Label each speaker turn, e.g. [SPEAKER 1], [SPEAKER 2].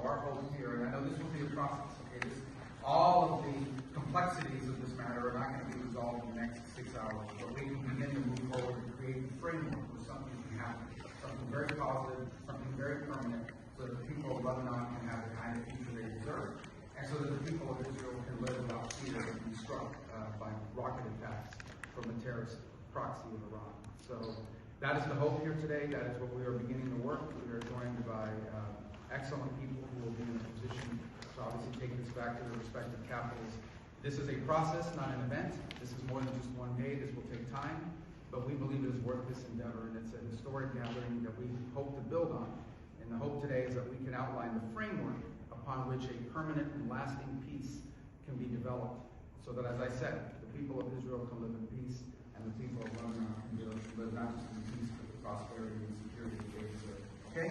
[SPEAKER 1] our hope here, and I know this will be a process, okay? All of the complexities of this matter are not going to be resolved in the next 6 hours, but we can begin to move forward and create a framework for something to happen, something very positive, something very permanent, so that the people of Lebanon can have the kind of future they deserve, and so that the people of Israel can live without fear of being struck by rocket attacks from a terrorist proxy of Iran. So that is the hope here today. That is what we are beginning to work. We are joined by excellent people who will be in a position to obviously take this back to their respective capitals. This is a process, not an event. This is more than just one day. This will take time, but we believe it is worth this endeavor, and it's a historic gathering that we hope to build on. And the hope today is that we can outline the framework upon which a permanent and lasting peace can be developed, so that, as I said, the people of Israel can live in peace, and the people of Lebanon can live not just in peace, but the prosperity and security that they deserve. Okay?